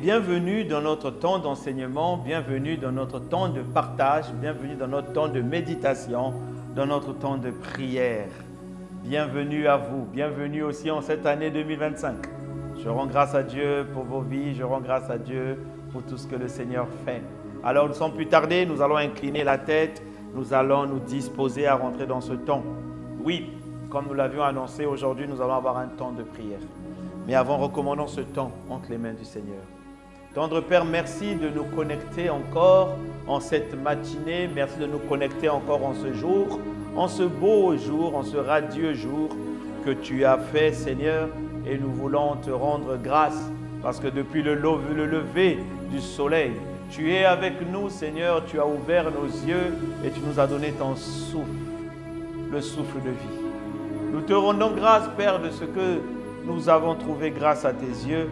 bienvenue dans notre temps d'enseignement, bienvenue dans notre temps de partage, bienvenue dans notre temps de méditation, dans notre temps de prière. Bienvenue à vous, bienvenue aussi en cette année 2025. Je rends grâce à Dieu pour vos vies, je rends grâce à Dieu pour tout ce que le Seigneur fait. Alors sans plus tarder, nous allons incliner la tête, nous allons nous disposer à rentrer dans ce temps. Oui, comme nous l'avions annoncé, aujourd'hui nous allons avoir un temps de prière. Mais avant, recommandons ce temps entre les mains du Seigneur. Tendre Père, merci de nous connecter encore en cette matinée. Merci de nous connecter encore en ce jour, en ce beau jour, en ce radieux jour que tu as fait, Seigneur. Et nous voulons te rendre grâce parce que depuis le lever du soleil, tu es avec nous, Seigneur. Tu as ouvert nos yeux et tu nous as donné ton souffle, le souffle de vie. Nous te rendons grâce, Père, de ce que nous avons trouvé grâce à tes yeux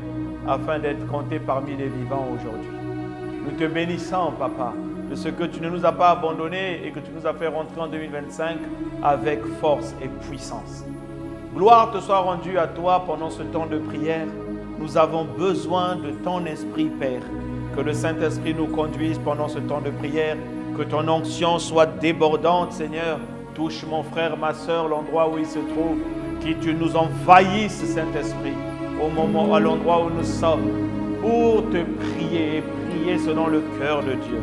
afin d'être comptés parmi les vivants aujourd'hui. Nous te bénissons, Papa, de ce que tu ne nous as pas abandonnés et que tu nous as fait rentrer en 2025 avec force et puissance. Gloire te soit rendue à toi pendant ce temps de prière. Nous avons besoin de ton esprit, Père. Que le Saint-Esprit nous conduise pendant ce temps de prière. Que ton onction soit débordante, Seigneur. Touche mon frère, ma soeur, l'endroit où il se trouve. Que tu nous envahisses, Saint-Esprit, au moment, à l'endroit où nous sommes, pour te prier et prier selon le cœur de Dieu.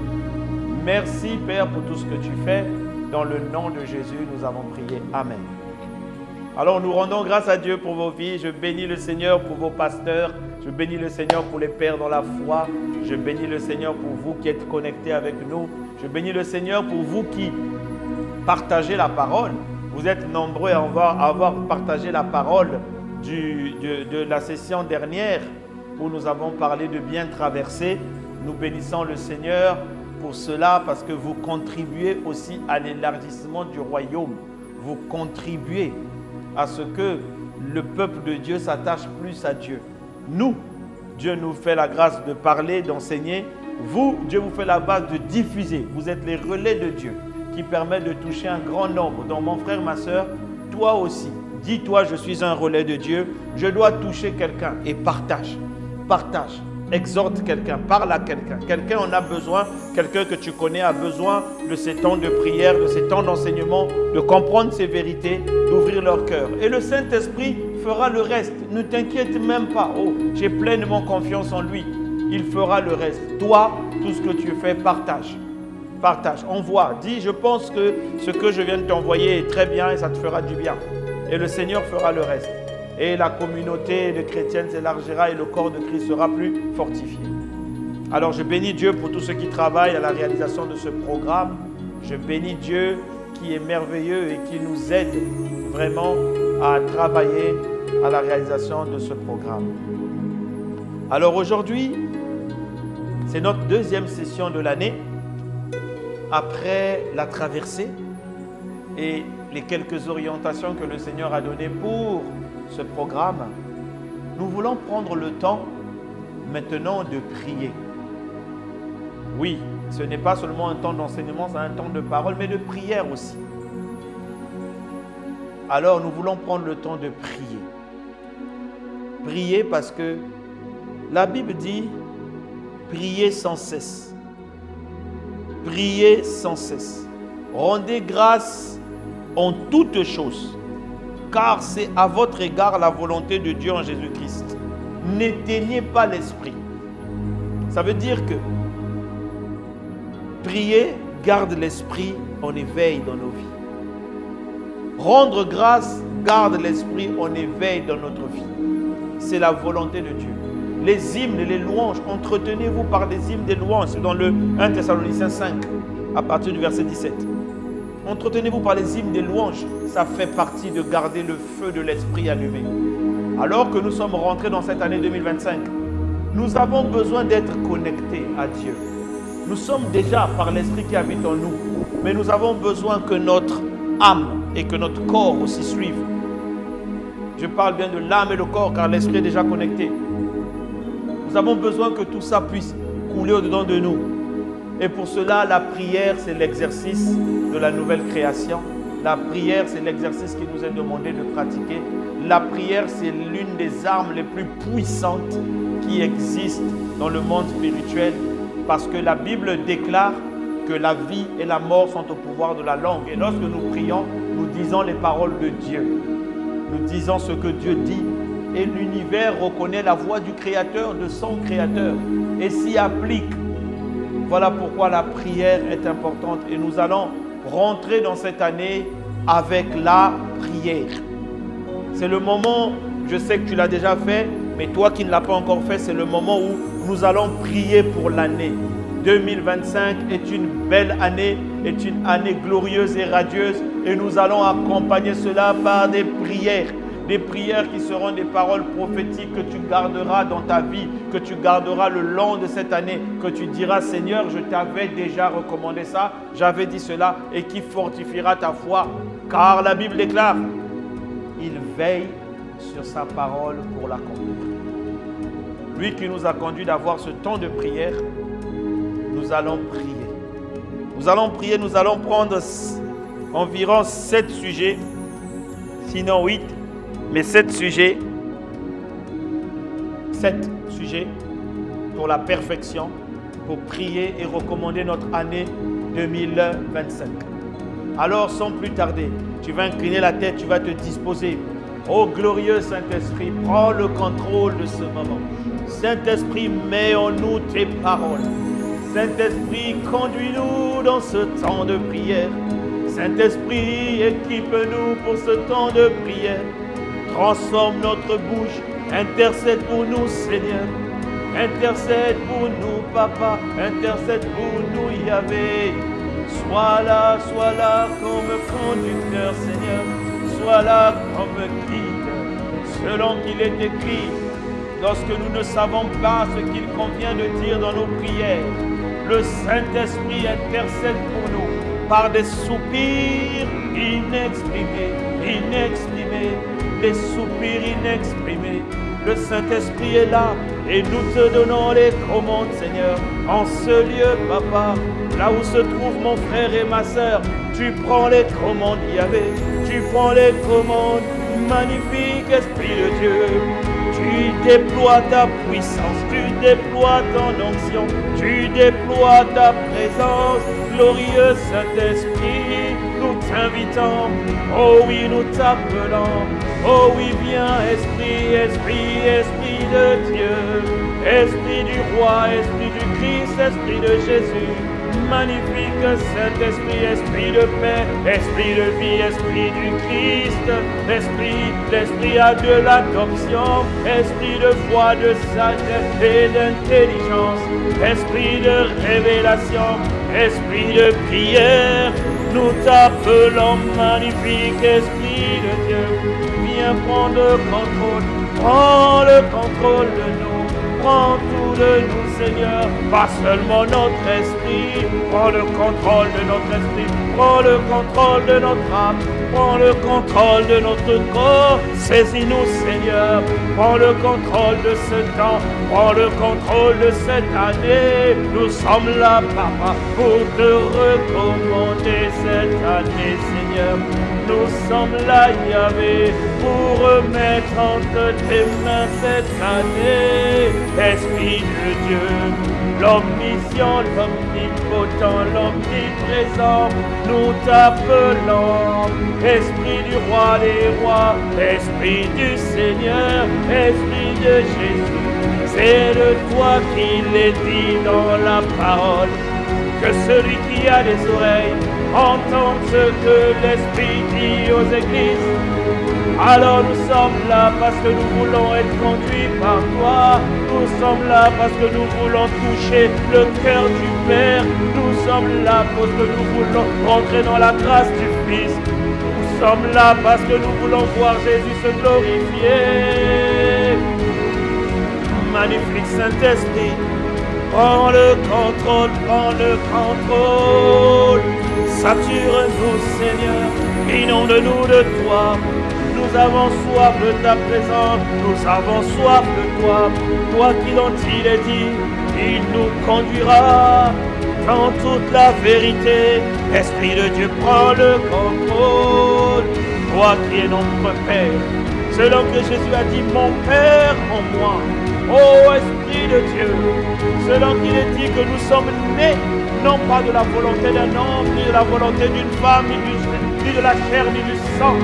Merci, Père, pour tout ce que tu fais. Dans le nom de Jésus, nous avons prié. Amen. Alors, nous rendons grâce à Dieu pour vos vies. Je bénis le Seigneur pour vos pasteurs. Je bénis le Seigneur pour les pères dans la foi. Je bénis le Seigneur pour vous qui êtes connectés avec nous. Je bénis le Seigneur pour vous qui partagez la parole. Vous êtes nombreux à avoir partagé la parole de la session dernière où nous avons parlé de bien traverser. Nous bénissons le Seigneur pour cela parce que vous contribuez aussi à l'élargissement du royaume. Vous contribuez à ce que le peuple de Dieu s'attache plus à Dieu. Nous, Dieu nous fait la grâce de parler, d'enseigner. Vous, Dieu vous fait la grâce de diffuser. Vous êtes les relais de Dieu qui permet de toucher un grand nombre. Donc mon frère, ma soeur, toi aussi, dis-toi, je suis un relais de Dieu, je dois toucher quelqu'un et partage, exhorte quelqu'un, parle à quelqu'un. Quelqu'un en a besoin, quelqu'un que tu connais a besoin de ces temps de prière, de ces temps d'enseignement, de comprendre ces vérités, d'ouvrir leur cœur. Et le Saint-Esprit fera le reste. Ne t'inquiète même pas. Oh, j'ai pleinement confiance en lui. Il fera le reste. Toi, tout ce que tu fais, partage. Partage, envoie, dis je pense que ce que je viens de t'envoyer est très bien et ça te fera du bien. Et le Seigneur fera le reste. Et la communauté de chrétiens s'élargira et le corps de Christ sera plus fortifié. Alors je bénis Dieu pour tous ceux qui travaillent à la réalisation de ce programme. Je bénis Dieu qui est merveilleux et qui nous aide vraiment à travailler à la réalisation de ce programme. Alors aujourd'hui, c'est notre deuxième session de l'année. Après la traversée et les quelques orientations que le Seigneur a données pour ce programme, nous voulons prendre le temps maintenant de prier. Oui, ce n'est pas seulement un temps d'enseignement, c'est un temps de parole, mais de prière aussi. Alors nous voulons prendre le temps de prier. Prier parce que la Bible dit « priez sans cesse ». Priez sans cesse. Rendez grâce en toutes choses, car c'est à votre égard la volonté de Dieu en Jésus-Christ. N'éteignez pas l'esprit. Ça veut dire que prier garde l'esprit en éveil dans nos vies. Rendre grâce garde l'esprit en éveil dans notre vie. C'est la volonté de Dieu. Les hymnes et les louanges, entretenez-vous par des hymnes et des louanges. C'est dans le 1 Thessaloniciens 5, à partir du verset 17. Entretenez-vous par les hymnes et des louanges. Ça fait partie de garder le feu de l'esprit allumé. Alors que nous sommes rentrés dans cette année 2025, nous avons besoin d'être connectés à Dieu. Nous sommes déjà par l'esprit qui habite en nous, mais nous avons besoin que notre âme et que notre corps aussi suivent. Je parle bien de l'âme et le corps, car l'esprit est déjà connecté. Nous avons besoin que tout ça puisse couler au-dedans de nous. Et pour cela, la prière, c'est l'exercice de la nouvelle création. La prière, c'est l'exercice qui nous est demandé de pratiquer. La prière, c'est l'une des armes les plus puissantes qui existe dans le monde spirituel, parce que la Bible déclare que la vie et la mort sont au pouvoir de la langue. Et lorsque nous prions, nous disons les paroles de Dieu. Nous disons ce que Dieu dit. Et l'univers reconnaît la voix du Créateur, de son Créateur, et s'y applique. Voilà pourquoi la prière est importante. Et nous allons rentrer dans cette année avec la prière. C'est le moment, je sais que tu l'as déjà fait, mais toi qui ne l'as pas encore fait, c'est le moment où nous allons prier pour l'année. 2025 est une belle année, est une année glorieuse et radieuse, et nous allons accompagner cela par des prières qui seront des paroles prophétiques que tu garderas dans ta vie, que tu garderas le long de cette année, que tu diras: Seigneur, je t'avais déjà recommandé ça, j'avais dit cela, et qui fortifiera ta foi, car la Bible déclare: il veille sur sa parole pour l'accomplir. Lui qui nous a conduit d'avoir ce temps de prière, nous allons prier. Nous allons prier, nous allons prendre environ 7 sujets, sinon 8, mais 7 sujets pour la perfection, pour prier et recommander notre année 2025. Alors, sans plus tarder, tu vas incliner la tête, tu vas te disposer. Ô glorieux Saint-Esprit, prends le contrôle de ce moment. Saint-Esprit, mets en nous tes paroles. Saint-Esprit, conduis-nous dans ce temps de prière. Saint-Esprit, équipe-nous pour ce temps de prière. Transforme notre bouche, intercède pour nous, Seigneur. Intercède pour nous, Papa. Intercède pour nous, Yahvé. Sois là comme conducteur, Seigneur. Sois là comme guide. Selon qu'il est écrit, lorsque nous ne savons pas ce qu'il convient de dire dans nos prières, le Saint-Esprit intercède pour nous par des soupirs inexprimés, des soupirs inexprimés. Le Saint-Esprit est là et nous te donnons les commandes, Seigneur. En ce lieu, Papa, là où se trouvent mon frère et ma soeur, tu prends les commandes, Yahvé. Tu prends les commandes, magnifique Esprit de Dieu. Tu déploies ta puissance, tu déploies ton onction, tu déploies ta présence, glorieux Saint-Esprit. Nous t'invitons, oh oui, nous t'appelons, oh oui, viens, Esprit de Dieu, Esprit du Roi, Esprit du Christ, Esprit de Jésus. Magnifique Saint-Esprit, Esprit de paix, Esprit de vie, Esprit du Christ, l'Esprit a de l'adoption, Esprit de foi, de sagesse et d'intelligence, Esprit de révélation, Esprit de prière. Nous t'appelons, magnifique Esprit de Dieu. Viens prendre le contrôle, prends le contrôle de nous, prends tout de nous, Seigneur, pas seulement notre esprit, prends le contrôle de notre esprit, prends le contrôle de notre âme, prends le contrôle de notre corps, saisis-nous, Seigneur, prends le contrôle de ce temps, prends le contrôle de cette année. Nous sommes là, Papa, pour te recommander cette année, Seigneur. Nous sommes là, Yahvé, pour remettre entre tes mains cette année. Esprit de Dieu, l'omniscient, l'omnipotent, l'omniprésent, nous t'appelons. Esprit du Roi des rois, Esprit du Seigneur, Esprit de Jésus. C'est de toi qu'il est dit dans la parole, que celui qui a des oreilles entende ce que l'Esprit dit aux églises. Alors nous sommes là parce que nous voulons être conduits par toi. Nous sommes là parce que nous voulons toucher le cœur du Père. Nous sommes là parce que nous voulons rentrer dans la grâce du Fils. Nous sommes là parce que nous voulons voir Jésus se glorifier. Magnifique Saint-Esprit, prends le contrôle, prends le contrôle. Sature-nous, Seigneur, inonde-nous de toi. Nous avons soif de ta présence, nous avons soif de toi. Toi qui dont il est dit, il nous conduira dans toute la vérité. Esprit de Dieu, prends le contrôle. Toi qui es notre Père, selon que Jésus a dit, mon Père en moi, Ô Esprit de Dieu, selon qu'il est dit que nous sommes nés, non pas de la volonté d'un homme, ni de la volonté d'une femme, ni de la chair, ni du sang.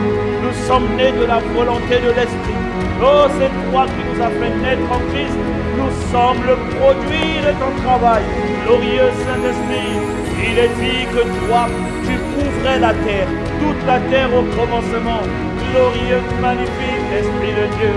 Nous sommes nés de la volonté de l'Esprit. Oh, c'est toi qui nous as fait naître en Christ. Nous sommes le produit de ton travail. Glorieux Saint-Esprit, il est dit que toi, tu couvrais la terre, toute la terre au commencement. Glorieux, magnifique Esprit de Dieu,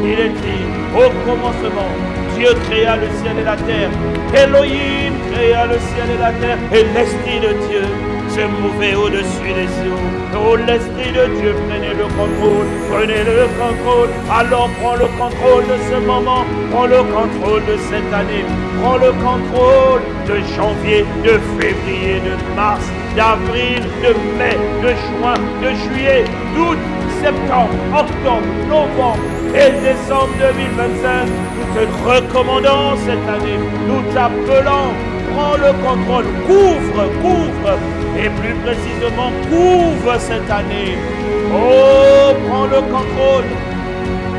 il est dit, au commencement, Dieu créa le ciel et la terre. Elohim créa le ciel et la terre. Et l'Esprit de Dieu se mouvait au-dessus des eaux. Oh, l'Esprit de Dieu, prenez le contrôle. Prenez le contrôle. Alors prends le contrôle de ce moment. Prends le contrôle de cette année. Prends le contrôle de janvier, de février, de mars, d'avril, de mai, de juin, de juillet, d'août, septembre, octobre, novembre et décembre 2025. Nous te recommandons cette année. Nous t'appelons. Prends le contrôle. Couvre. Et plus précisément, couvre cette année. Oh, prends le contrôle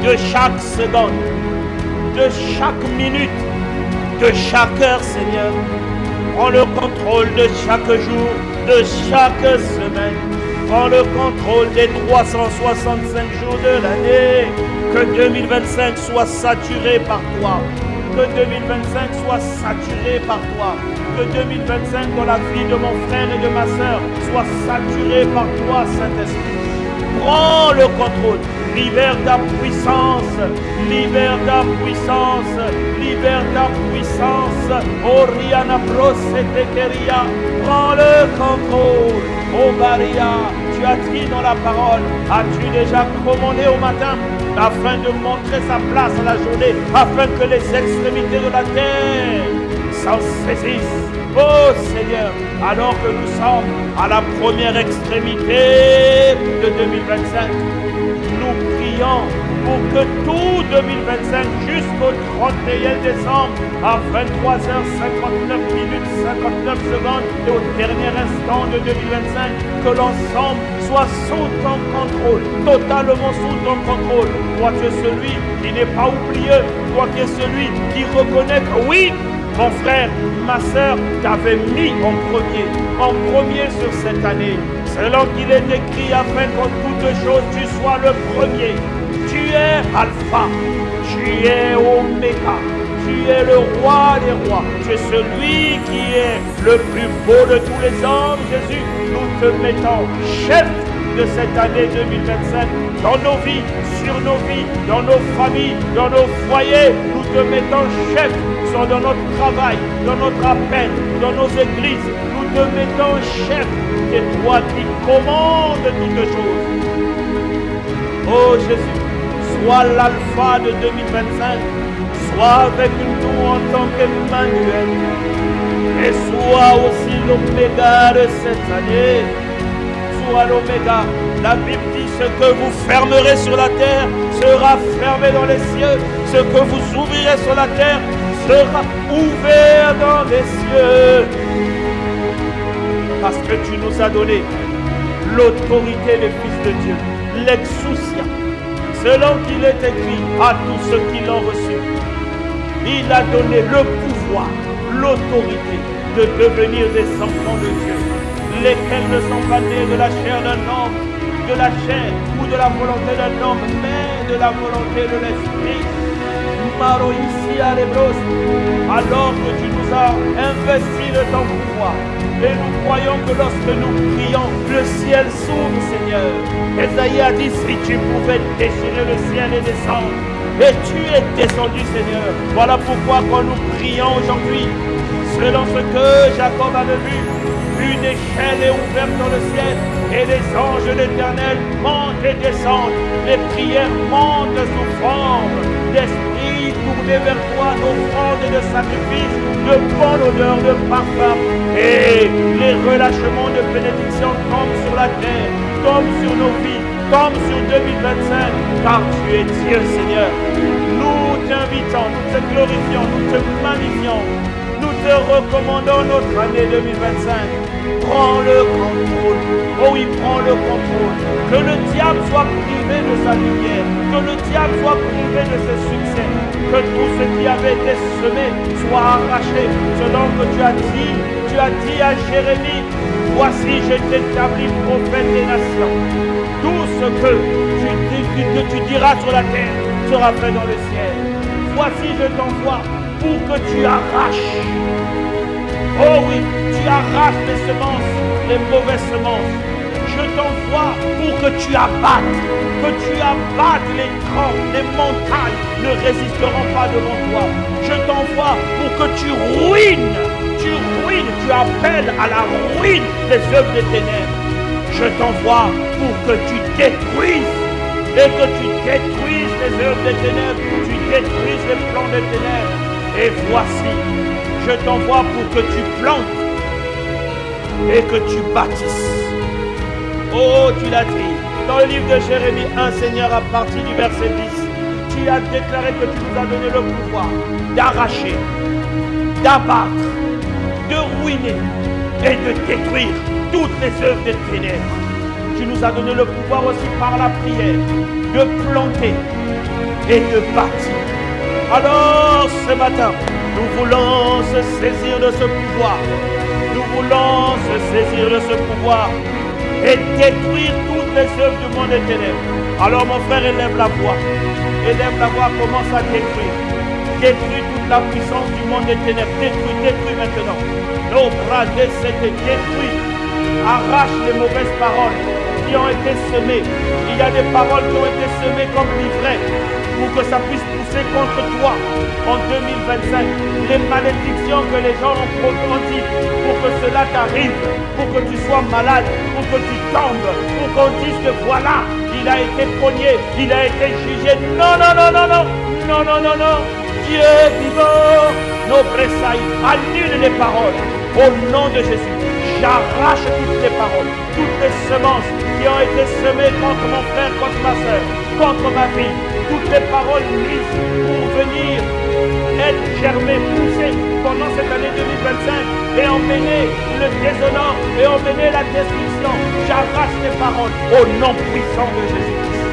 de chaque seconde, de chaque minute, de chaque heure, Seigneur. Prends le contrôle de chaque jour, de chaque semaine. Prends le contrôle des 365 jours de l'année. Que 2025 soit saturé par toi. Que 2025 soit saturé par toi. Que 2025 dans la vie de mon frère et de ma soeur soit saturé par toi, Saint-Esprit. Prends le contrôle. Libère ta puissance. Libère ta puissance. Libère ta puissance. Oriana Prosetekeria. Prends le contrôle. Oh Maria, tu as dit dans la parole, as-tu déjà commandé au matin afin de montrer sa place à la journée, afin que les extrémités de la terre s'en saisissent. Oh Seigneur, alors que nous sommes à la première extrémité de 2025, nous prions pour que tout 2025 jusqu'au 31 décembre à 23h59 minutes 59 secondes et au dernier instant de 2025, que l'ensemble soit sous ton contrôle, totalement sous ton contrôle. Toi tu es celui qui n'est pas oublieux, toi qui es celui qui reconnaît que oui, mon frère, ma soeur, t'avais mis en premier sur cette année, selon qu'il est écrit, afin qu'en toutes choses tu sois le premier. Tu es Alpha, tu es Oméga, tu es le roi des rois, tu es celui qui est le plus beau de tous les hommes, Jésus. Nous te mettons chef de cette année 2025 dans nos vies, sur nos vies, dans nos familles, dans nos foyers. Nous te mettons chef dans notre travail, dans notre appel, dans nos églises. Nous te mettons chef. C'est toi qui commandes toutes choses. Oh Jésus, sois l'alpha de 2025, sois avec nous en tant qu'Emmanuel, et sois aussi l'oméga de cette année. Sois l'oméga. La Bible dit, ce que vous fermerez sur la terre sera fermé dans les cieux, ce que vous ouvrirez sur la terre sera ouvert dans les cieux. Parce que tu nous as donné l'autorité des fils de Dieu, l'exousia, selon qu'il est écrit à tous ceux qui l'ont reçu. Il a donné le pouvoir, l'autorité de devenir des enfants de Dieu, lesquels ne sont pas nés de la chair d'un homme, de la chair ou de la volonté d'un homme, mais de la volonté de l'Esprit. Alors que tu nous as investi de ton pouvoir, et nous croyons que lorsque nous prions, le ciel s'ouvre, Seigneur. Esaïe a dit, si tu pouvais déchirer le ciel et descendre, et tu es descendu, Seigneur. Voilà pourquoi quand nous prions aujourd'hui, selon ce que Jacob avait vu, une échelle est ouverte dans le ciel, et les anges de l'Éternel montent et descendent. Les prières montent sous forme d'esprit tourné vers toi, d'offrandes et de sacrifices, de bonne odeur, de parfum. Et les relâchements de bénédiction tombent sur la terre, tombent sur nos vies, tombent sur 2025, car tu es Dieu, Seigneur. Nous t'invitons, nous te glorifions, nous te magnifions, nous te recommandons notre année 2025. Prends le contrôle. Oh oui, prends le contrôle. Que le diable soit privé de sa lumière. Que le diable soit privé de ses succès. Que tout ce qui avait été semé soit arraché. Selon que tu as dit à Jérémie, voici je t'établis prophète des nations. Tout ce que tu diras sur la terre sera fait dans le ciel. Voici je t'envoie pour que tu arraches. Oh oui, tu arraches les semences, les mauvaises semences. Je t'envoie pour que tu abattes les troncs, les montagnes ne résisteront pas devant toi. Je t'envoie pour que tu ruines, tu appelles à la ruine les œuvres des ténèbres. Je t'envoie pour que tu détruises et que tu détruises les œuvres des ténèbres, tu détruises les plans des ténèbres. Et voici, je t'envoie pour que tu plantes et que tu bâtisses. Oh, tu l'as dit. Dans le livre de Jérémie 1, Seigneur, à partir du verset 10, tu as déclaré que tu nous as donné le pouvoir d'arracher, d'abattre, de ruiner et de détruire toutes les œuvres des ténèbres. Tu nous as donné le pouvoir aussi par la prière de planter et de bâtir. Alors ce matin, nous voulons se saisir de ce pouvoir. Nous voulons se saisir de ce pouvoir et détruire toutes les œuvres du monde des ténèbres. Alors mon frère, élève la voix. Élève la voix, commence à détruire. Détruis toute la puissance du monde des ténèbres. Détruis maintenant. Nos bras détruis. Arrache les mauvaises paroles qui ont été semées. Il y a des paroles qui ont été semées comme l'ivraie pour que ça puisse pousser contre toi en 2025. Les malédictions que les gens ont dit pour que cela t'arrive, pour que tu sois malade, pour que tu tombes, pour qu'on dise que voilà, il a été cogné, il a été jugé. Non, non, non, non, non, non, non, non, non. Dieu vivant, nos bressailles, annule les paroles au nom de Jésus. J'arrache toutes les paroles, toutes les semences qui ont été semées contre mon frère, contre ma soeur, contre ma fille. Toutes les paroles mises pour venir être germées, poussées pendant cette année 2025 et emmener le déshonneur et emmener la destruction. J'arrache les paroles au nom puissant de Jésus-Christ.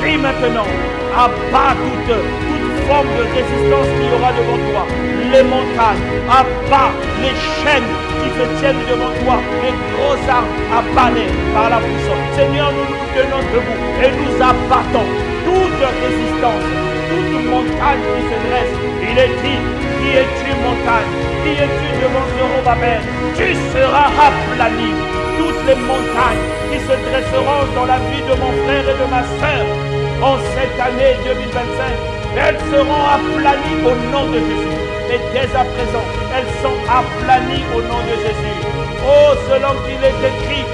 Prie maintenant, abat toute forme de résistance qu'il y aura devant toi. Les montagnes, abat les chaînes qui se tiennent devant toi, les gros arbres abattés par la puissance. Seigneur, nous nous tenons debout et nous abattons toute résistance, toute montagne qui se dresse. Il est dit, qui es-tu montagne? Qui es-tu devant Zorobabel? Tu seras aplani. Toutes les montagnes qui se dresseront dans la vie de mon frère et de ma soeur en cette année 2025, elles seront aplanies au nom de Jésus. Et dès à présent, elles sont aplanies au nom de Jésus. Oh, selon qu'il est écrit,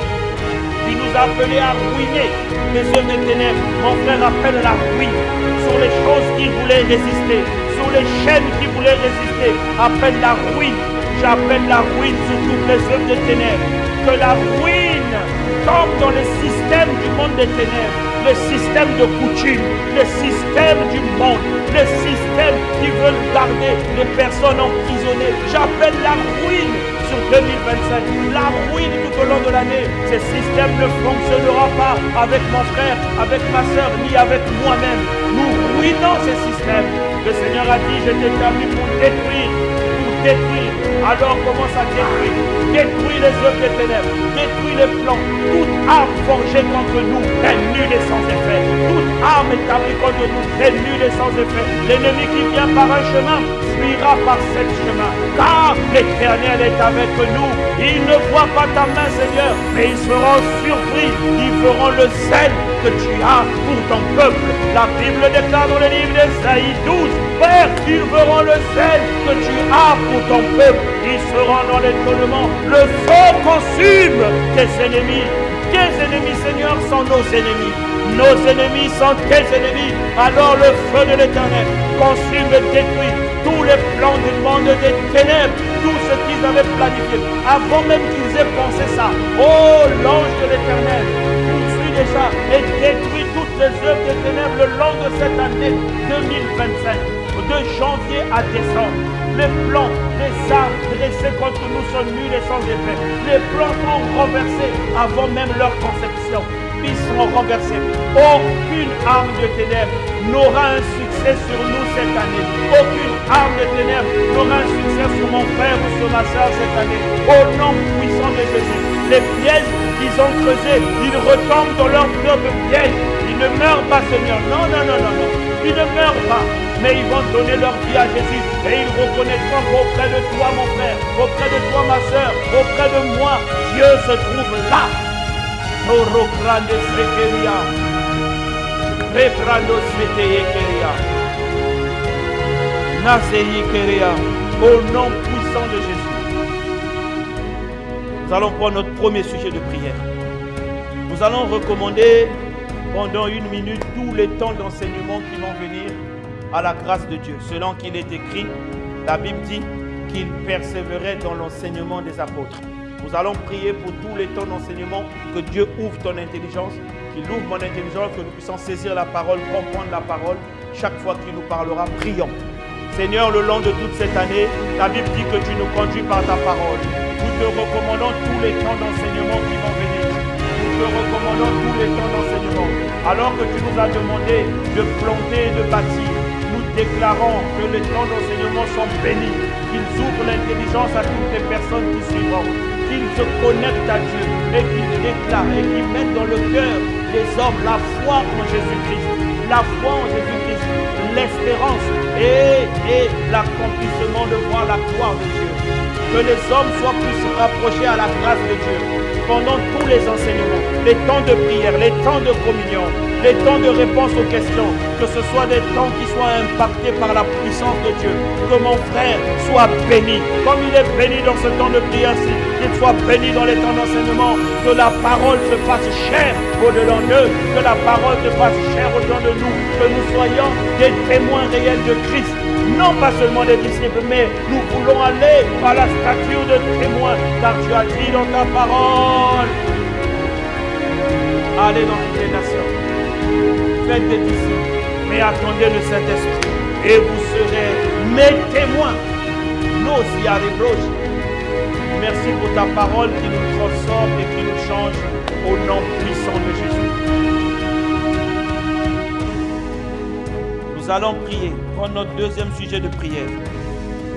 qui nous a appelés à ruiner les œuvres des ténèbres. Mon frère appelle la ruine sur les choses qui voulaient résister, sur les chaînes qui voulaient résister. Appelle la ruine. J'appelle la ruine sur toutes les œuvres des ténèbres. Que la ruine tombe dans les systèmes du monde des ténèbres. Le système de coutume, le système du monde, le système qui veulent garder les personnes emprisonnées. J'appelle la ruine sur 2025. La ruine tout au long de l'année. Ce système ne fonctionnera pas avec mon frère, avec ma soeur, ni avec moi-même. Nous ruinons ce système. Le Seigneur a dit, je t'ai établi pour détruire. Détruire. Alors commence à détruire. Détruire les œuvres des ténèbres. Détruire les plans. Toute arme forgée contre nous est nulle et sans effet. Toute arme établie contre nous est nulle et sans effet. L'ennemi qui vient par un chemin fuira par sept chemins. Car l'Éternel est avec nous. Ils ne voient pas ta main, Seigneur, mais ils seront surpris. Ils verront le zèle que tu as pour ton peuple. La Bible déclare dans le livre d'Ésaïe 12, Père, ils verront le zèle que tu as pour ton peuple. Ils seront dans l'étonnement. Le feu consume tes ennemis. Tes ennemis, Seigneur, sont nos ennemis. Nos ennemis sont tes ennemis. Alors le feu de l'Éternel consume et détruit tous les plans du monde des ténèbres, tout ce qu'ils avaient planifié. Avant même qu'ils aient pensé ça, oh, l'ange de l'Éternel poursuit déjà et détruit toutes les œuvres des ténèbres le long de cette année 2025. de janvier à décembre. Les plans des armes dressés contre nous sont nuls et sans effet. Les plans sont renversés avant même leur conception. Ils seront renversés. Aucune arme de ténèbres n'aura un succès sur nous cette année. Aucune arme de ténèbres n'aura un succès sur mon frère ou sur ma soeur cette année. Au nom puissant de Jésus, les pièges qu'ils ont creusés, ils retombent dans leur propre piège. Ils ne meurent pas, Seigneur. Non, non, non, non, non. Ils ne meurent pas. Mais ils vont donner leur vie à Jésus. Et ils reconnaîtront qu'auprès de toi, mon frère, auprès de toi, ma soeur, auprès de moi, Dieu se trouve là. Au nom puissant de Jésus. Nous allons prendre notre premier sujet de prière. Nous allons recommander pendant 1 minute tous les temps d'enseignement qui vont venir à la grâce de Dieu. Selon qu'il est écrit, la Bible dit qu'il persévérait dans l'enseignement des apôtres. Nous allons prier pour tous les temps d'enseignement, que Dieu ouvre ton intelligence, qu'il ouvre mon intelligence, que nous puissions saisir la parole, comprendre la parole. Chaque fois qu'il nous parlera, prions. Seigneur, le long de toute cette année, la Bible dit que tu nous conduis par ta parole. Nous te recommandons tous les temps d'enseignement qui vont venir. Nous te recommandons tous les temps d'enseignement. Alors que tu nous as demandé de planter et de bâtir, nous déclarons que les temps d'enseignement sont bénis, qu'ils ouvrent l'intelligence à toutes les personnes qui suivront, qu'ils se connectent à Dieu et qu'ils déclarent et qu'ils mettent dans le cœur des hommes la foi en Jésus-Christ, la foi en Jésus-Christ, l'espérance et l'accomplissement de voir la gloire de Dieu. Que les hommes soient plus rapprochés à la grâce de Dieu pendant tous les enseignements, les temps de prière, les temps de communion, les temps de réponse aux questions, que ce soit des temps qui soient impactés par la puissance de Dieu. Que mon frère soit béni, comme il est béni dans ce temps de prière, qu'il soit béni dans les temps d'enseignement, que la parole se fasse chère au-dedans d'eux, que la parole se fasse chère au-dedans de nous, que nous soyons des témoins réels de Christ. Non pas seulement des disciples, mais nous voulons aller à la stature de témoins, car tu as dit dans ta parole, allez dans toutes les nations, faites des disciples, mais attendez le Saint-Esprit, et vous serez mes témoins. Nos Yarebloch. Merci pour ta parole qui nous transforme et qui nous change au nom puissant de Jésus. Nous allons prier, prendre notre deuxième sujet de prière.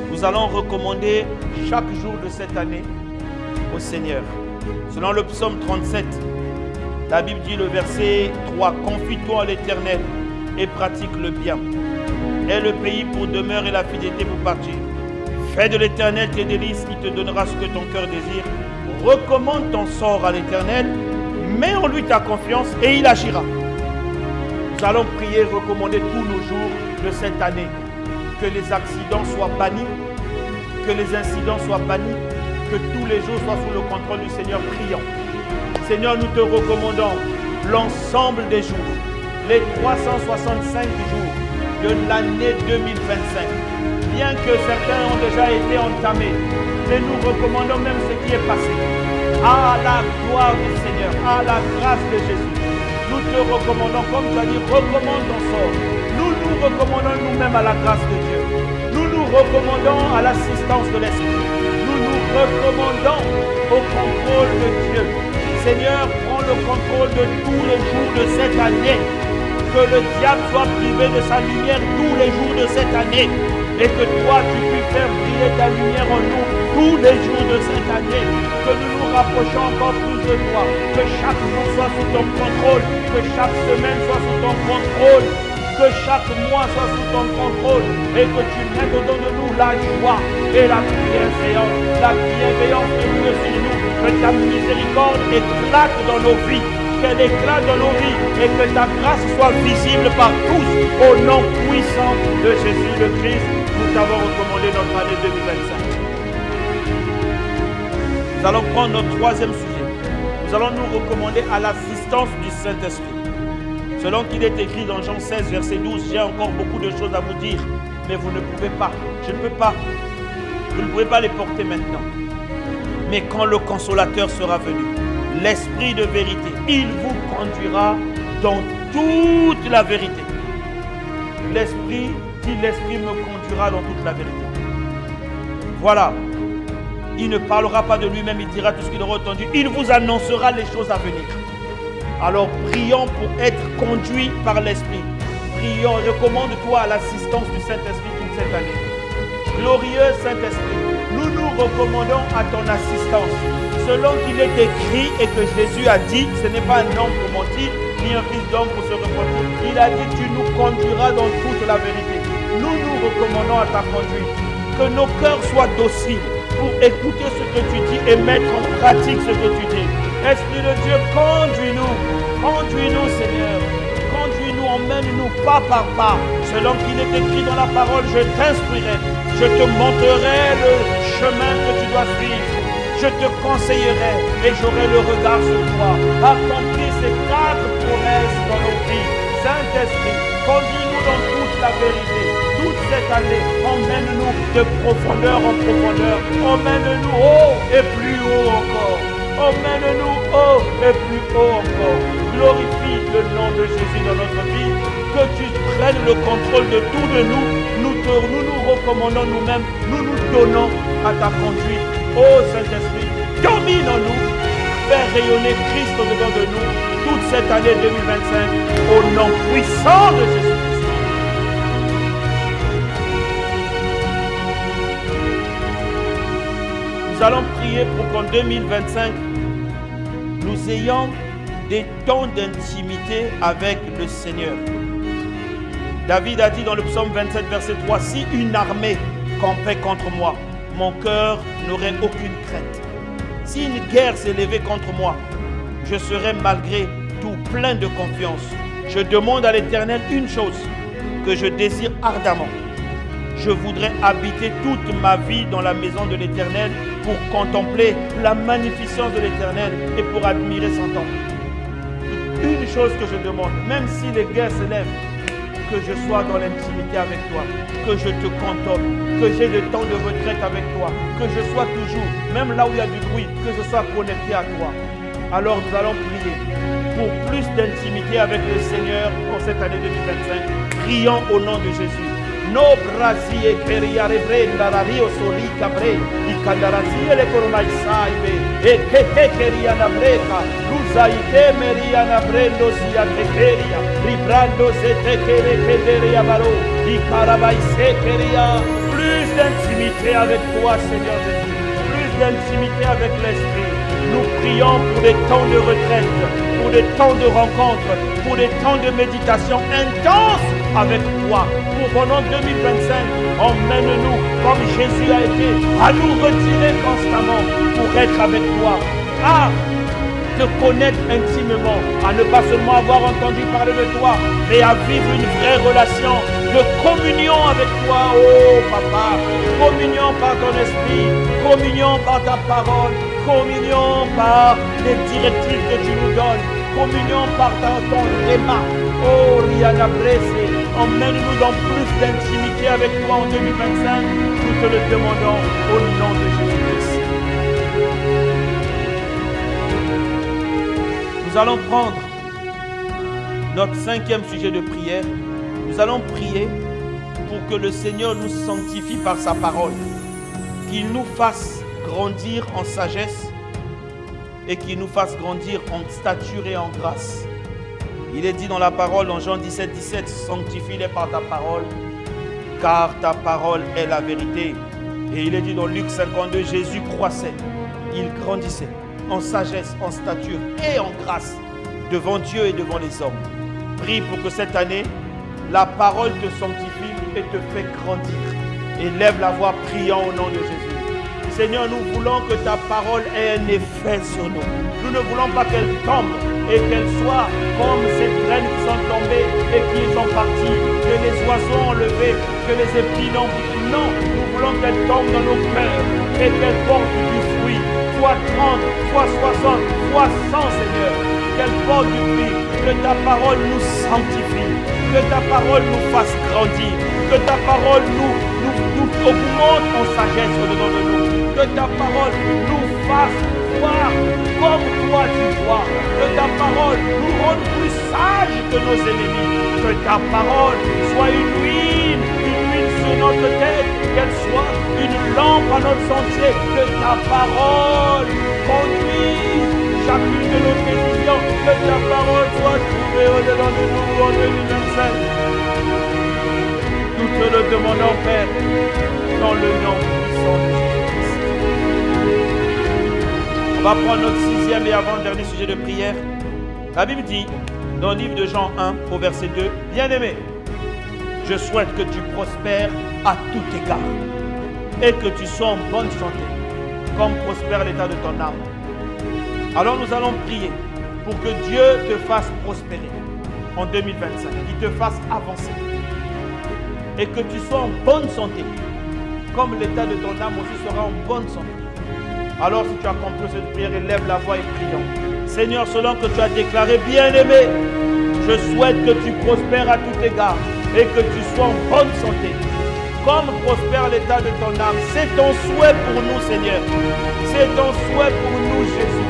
Nous allons recommander chaque jour de cette année au Seigneur. Selon le psaume 37, la Bible dit le verset 3, « Confie-toi à l'Éternel et pratique le bien. Aie le pays pour demeure et la fidélité pour partir. Fais de l'Éternel tes délices, il te donnera ce que ton cœur désire. Recommande ton sort à l'Éternel, mets en lui ta confiance et il agira. » Nous allons prier, recommander tous nos jours de cette année. Que les accidents soient bannis, que les incidents soient bannis, que tous les jours soient sous le contrôle du Seigneur. Prions. Seigneur, nous te recommandons l'ensemble des jours, les 365 jours de l'année 2025. Bien que certains ont déjà été entamés, mais nous recommandons même ce qui est passé. À la gloire du Seigneur, à la grâce de Jésus. Nous te recommandons, comme tu as dit, recommande ton sort. Nous nous recommandons nous-mêmes à la grâce de Dieu. Nous nous recommandons à l'assistance de l'Esprit. Nous nous recommandons au contrôle de Dieu. Seigneur, prends le contrôle de tous les jours de cette année. Que le diable soit privé de sa lumière tous les jours de cette année. Et que toi, tu puisses faire briller ta lumière en nous tous les jours de cette année. Que nous nous rapprochions encore plus de toi. Que chaque jour soit sous ton contrôle. Que chaque semaine soit sous ton contrôle. Que chaque mois soit sous ton contrôle. Et que tu mettes au-dedans de nous la joie et la bienveillance. La bienveillance de Dieu sur nous. Que ta miséricorde éclate dans nos vies. Qu'elle éclate dans nos vies. Et que ta grâce soit visible par tous. Au nom puissant de Jésus le Christ. Nous t'avons recommandé notre année 2025. Nous allons prendre notre troisième sujet. Nous allons nous recommander à l'assistance du Saint-Esprit. Selon qu'il est écrit dans Jean 16, verset 12, j'ai encore beaucoup de choses à vous dire, mais vous ne pouvez pas. Je ne peux pas. Vous ne pouvez pas les porter maintenant. Mais quand le Consolateur sera venu, l'Esprit de vérité, il vous conduira dans toute la vérité. L'Esprit dit l'Esprit me conduira dans toute la vérité. Voilà. Il ne parlera pas de lui-même, il dira tout ce qu'il aura entendu. Il vous annoncera les choses à venir. Alors prions pour être conduits par l'Esprit. Prions, recommande-toi à l'assistance du Saint-Esprit toute cette année. Glorieux Saint-Esprit, nous nous recommandons à ton assistance. Selon qu'il est écrit et que Jésus a dit, ce n'est pas un homme pour mentir, ni un fils d'homme pour se repentir. Il a dit, tu nous conduiras dans toute la vérité. Nous nous recommandons à ta conduite. Que nos cœurs soient dociles pour écouter ce que tu dis et mettre en pratique ce que tu dis. Esprit de Dieu, conduis-nous. Conduis-nous, Seigneur. Conduis-nous, emmène-nous pas par pas. Selon qu'il est écrit dans la parole, je t'instruirai. Je te montrerai le chemin que tu dois suivre. Je te conseillerai et j'aurai le regard sur toi. Accomplis ces 4 promesses dans nos vies. Saint-Esprit, conduis-nous dans toute la vérité. Toute cette année, emmène-nous de profondeur en profondeur. Emmène-nous haut et plus haut encore. Emmène-nous haut et plus haut encore. Glorifie le nom de Jésus dans notre vie. Que tu prennes le contrôle de tout de nous. Nous nous recommandons nous-mêmes. Nous nous donnons à ta conduite. Ô Saint-Esprit, domine en nous. Fais rayonner Christ au-dedans de nous. Toute cette année 2025. Au nom puissant de Jésus. Nous allons prier pour qu'en 2025, nous ayons des temps d'intimité avec le Seigneur. David a dit dans le psaume 27, verset 3, « Si une armée campait contre moi, mon cœur n'aurait aucune crainte. Si une guerre s'élevait contre moi, je serais malgré tout plein de confiance. Je demande à l'Éternel une chose que je désire ardemment. Je voudrais habiter toute ma vie dans la maison de l'Éternel pour contempler la magnificence de l'Éternel et pour admirer son temple. » Une chose que je demande, même si les guerres s'élèvent, que je sois dans l'intimité avec toi, que je te contemple, que j'ai le temps de retraite avec toi, que je sois toujours, même là où il y a du bruit, que je sois connecté à toi. Alors nous allons prier pour plus d'intimité avec le Seigneur pour cette année 2025. Prions au nom de Jésus. No brasie keria rebrenda la rio soli cabre I candarazie le cormai saibe e che te keria na breca lusaite meria na brendo sia te keria ribrando se te kere kederia baro I carabai se keria. Plus d'intimité avec toi Seigneur Jésus, plus d'intimité avec l'Esprit. Nous prions pour des temps de retraite, pour des temps de rencontre, pour des temps de méditation intense avec toi. Pour pendant 2025, emmène-nous comme Jésus a été, à nous retirer constamment pour être avec toi. À te connaître intimement, à ne pas seulement avoir entendu parler de toi, mais à vivre une vraie relation de communion avec toi, oh Papa. Communion par ton esprit, communion par ta parole, communion par les directives que tu nous donnes, communion par ton réma. Oh Riana Bresse, emmène-nous dans plus d'intimité avec toi en 2025. Nous te le demandons au nom de Jésus-Christ. Nous allons prendre notre 5e sujet de prière. Nous allons prier pour que le Seigneur nous sanctifie par sa parole, qu'il nous fasse grandir en sagesse et qu'il nous fasse grandir en stature et en grâce. Il est dit dans la parole, en Jean 17, 17, sanctifie-les par ta parole, car ta parole est la vérité. Et il est dit dans Luc 52, Jésus croissait, il grandissait en sagesse, en stature et en grâce devant Dieu et devant les hommes. Prie pour que cette année, la parole te sanctifie et te fait grandir. Et lève la voix, priant au nom de Jésus. Seigneur, nous voulons que ta parole ait un effet sur nous. Nous ne voulons pas qu'elle tombe et qu'elle soit comme ces graines qui sont tombées et qui sont parties, que les oiseaux ont levé, que les épis n'ont pas. Non, nous voulons qu'elle tombe dans nos cœurs et qu'elle porte du fruit, fois 30, fois 60, fois 100, Seigneur. Qu'elle porte du fruit, que ta parole nous sanctifie, que ta parole nous fasse grandir, que ta parole nous augmente en sagesse au-dedans de nous, que ta parole nous fasse voir comme toi tu vois, que ta parole nous rende plus sages que nos ennemis, que ta parole soit une huile sur notre tête, qu'elle soit une lampe à notre sentier, que ta parole conduise chacune de nos décisions, que ta parole soit trouvée au-dedans de nous en 2025. Nous te le demandons, Père, dans le nom puissant de Jésus-Christ. On va prendre notre 6e et avant-dernier sujet de prière. La Bible dit, dans le livre de Jean 1, au verset 2, « Bien-aimé, je souhaite que tu prospères à tout égard et que tu sois en bonne santé, comme prospère l'état de ton âme. » Alors nous allons prier pour que Dieu te fasse prospérer en 2025, qu'il te fasse avancer et que tu sois en bonne santé, comme l'état de ton âme aussi sera en bonne santé. Alors si tu as compris cette prière, élève la voix et prions. Seigneur, selon que tu as déclaré, bien-aimé, je souhaite que tu prospères à tout égard et que tu sois en bonne santé, comme prospère l'état de ton âme. C'est ton souhait pour nous, Seigneur. C'est ton souhait pour nous, Jésus.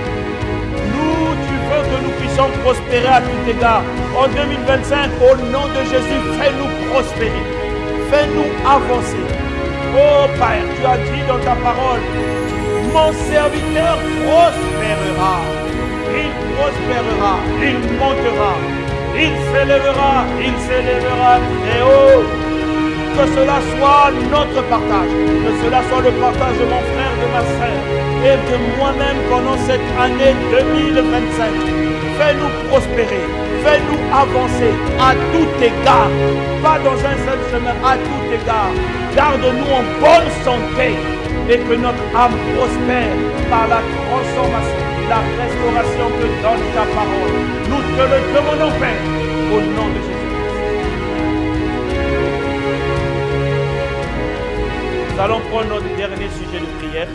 Nous, tu veux que nous puissions prospérer à tout égard. En 2025, au nom de Jésus, fais-nous prospérer. Fais-nous avancer. Oh Père, tu as dit dans ta parole, mon serviteur prospérera. Il prospérera, il montera, il s'élèvera très haut. Que cela soit notre partage, que cela soit le partage de mon frère, de ma sœur et de moi-même pendant cette année 2025. Fais-nous prospérer, fais-nous avancer à tout égard, pas dans un seul chemin, à tout égard. Garde-nous en bonne santé et que notre âme prospère par la transformation, la restauration que donne ta parole. Nous te le demandons, Père, au nom de Jésus. Nous allons prendre notre dernier sujet de prière.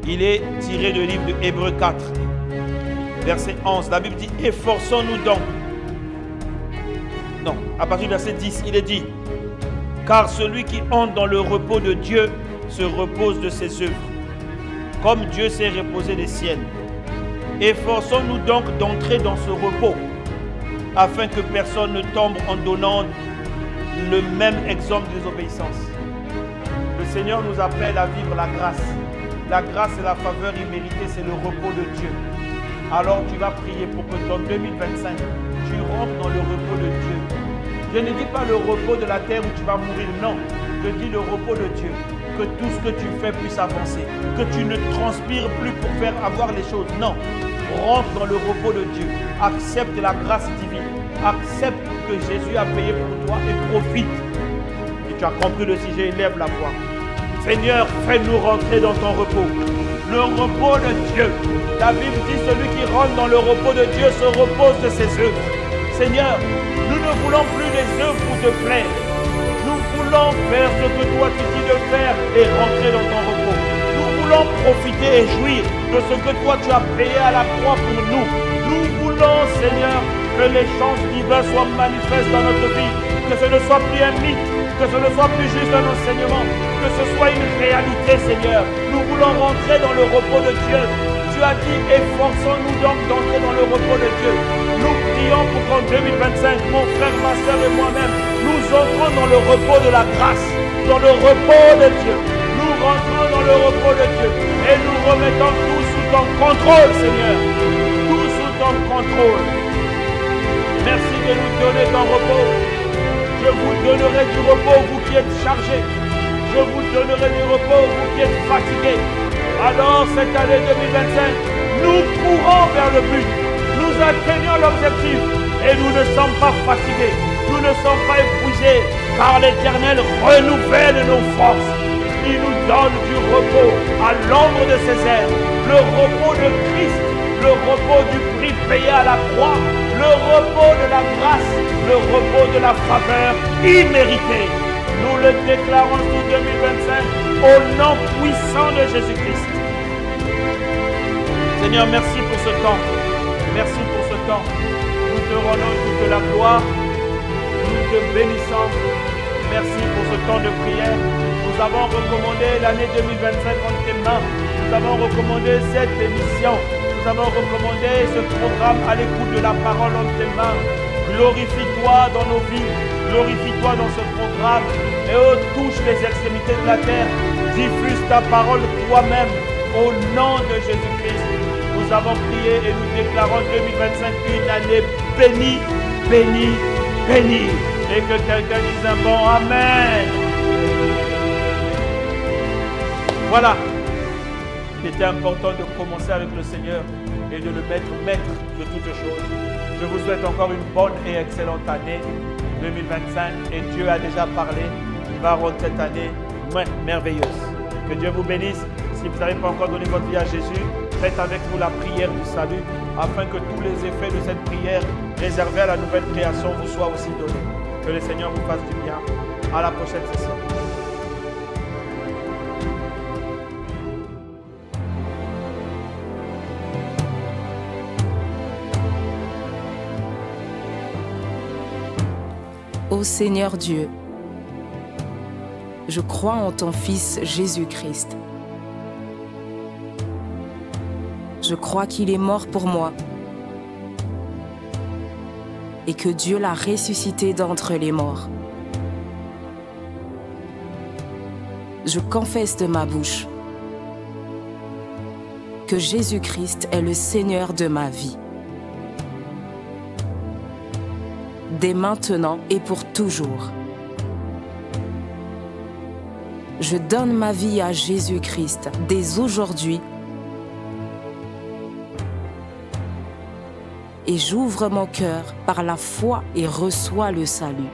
Il est tiré du livre de Hébreux 4, verset 11. La Bible dit, efforçons-nous donc. Non, à partir du verset 10, il est dit, car celui qui entre dans le repos de Dieu se repose de ses œuvres, comme Dieu s'est reposé des siennes. Efforçons-nous donc d'entrer dans ce repos, afin que personne ne tombe en donnant le même exemple de désobéissance. Le Seigneur nous appelle à vivre la grâce. La grâce et la faveur imméritée, c'est le repos de Dieu. Alors tu vas prier pour que dans 2025, tu rentres dans le repos de Dieu. Je ne dis pas le repos de la terre où tu vas mourir, non. Je dis le repos de Dieu. Que tout ce que tu fais puisse avancer. Que tu ne transpires plus pour faire avoir les choses. Non. Rentre dans le repos de Dieu. Accepte la grâce divine. Accepte que Jésus a payé pour toi et profite. Si tu as compris le sujet, élève la voix. Seigneur, fais-nous rentrer dans ton repos. Le repos de Dieu. La Bible dit celui qui rentre dans le repos de Dieu se repose de ses œuvres. Seigneur, nous ne voulons plus des œuvres pour te plaire. Nous voulons faire ce que toi tu dis de faire et rentrer dans ton repos. Nous voulons profiter et jouir de ce que toi tu as payé à la croix pour nous. Nous voulons, Seigneur, que les chances divines soient manifestes dans notre vie. Que ce ne soit plus un mythe, que ce ne soit plus juste un enseignement, que ce soit une réalité, Seigneur. Nous voulons rentrer dans le repos de Dieu. Tu as dit, efforçons-nous donc d'entrer dans le repos de Dieu. Nous prions pour qu'en 2025, mon frère, ma soeur et moi-même, nous entrons dans le repos de la grâce, dans le repos de Dieu. Nous rentrons dans le repos de Dieu et nous remettons tout sous ton contrôle, Seigneur. Tout sous ton contrôle. Merci de nous donner ton repos. Je vous donnerai du repos, vous qui êtes chargés. Je vous donnerai du repos, vous qui êtes fatigués. Alors, cette année 2025, nous courons vers le but. Nous atteignons l'objectif et nous ne sommes pas fatigués. Nous ne sommes pas épuisés, car l'Éternel renouvelle nos forces. Il nous donne du repos à l'ombre de ses ailes. Le repos de Christ, le repos du prix payé à la croix, le repos de la grâce, le repos de la faveur imméritée. Nous le déclarons sur 2025 au nom puissant de Jésus-Christ. Seigneur, merci pour ce temps. Merci pour ce temps. Nous te rendons toute la gloire. Nous te bénissons. Merci pour ce temps de prière. Nous avons recommandé l'année 2025 en tes mains. Nous avons recommandé cette émission. Nous avons recommandé ce programme à l'écoute de la parole en tes mains. Glorifie-toi dans nos vies. Glorifie-toi dans ce programme. Et oh, touche les extrémités de la terre. Diffuse ta parole toi-même. Au nom de Jésus-Christ, nous avons prié et nous déclarons 2025 une année bénie, bénie, bénie. Et que quelqu'un dise un bon Amen. Voilà. Il était important de commencer avec le Seigneur et de le mettre maître de toutes choses. Je vous souhaite encore une bonne et excellente année 2025. Et Dieu a déjà parlé. Il va rendre cette année merveilleuse. Que Dieu vous bénisse. Si vous n'avez pas encore donné votre vie à Jésus, faites avec nous la prière du salut afin que tous les effets de cette prière réservés à la nouvelle création vous soient aussi donnés. Que le Seigneur vous fasse du bien. À la prochaine session. Ô Seigneur Dieu, je crois en ton Fils Jésus-Christ. Je crois qu'il est mort pour moi et que Dieu l'a ressuscité d'entre les morts. Je confesse de ma bouche que Jésus-Christ est le Seigneur de ma vie. Dès maintenant et pour toujours. Je donne ma vie à Jésus-Christ dès aujourd'hui et j'ouvre mon cœur par la foi et reçois le salut.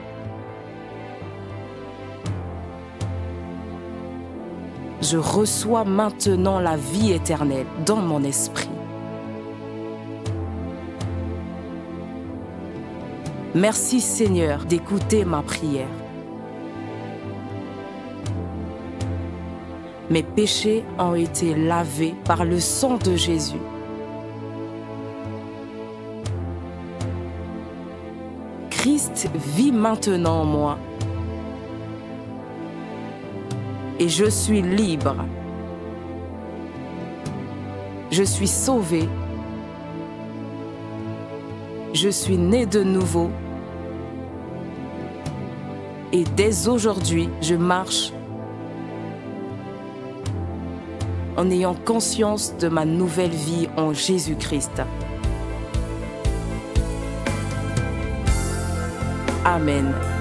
Je reçois maintenant la vie éternelle dans mon esprit. Merci Seigneur d'écouter ma prière. Mes péchés ont été lavés par le sang de Jésus. Christ vit maintenant en moi. Et je suis libre. Je suis sauvé. Je suis né de nouveau. Et dès aujourd'hui, je marche en ayant conscience de ma nouvelle vie en Jésus-Christ. Amen.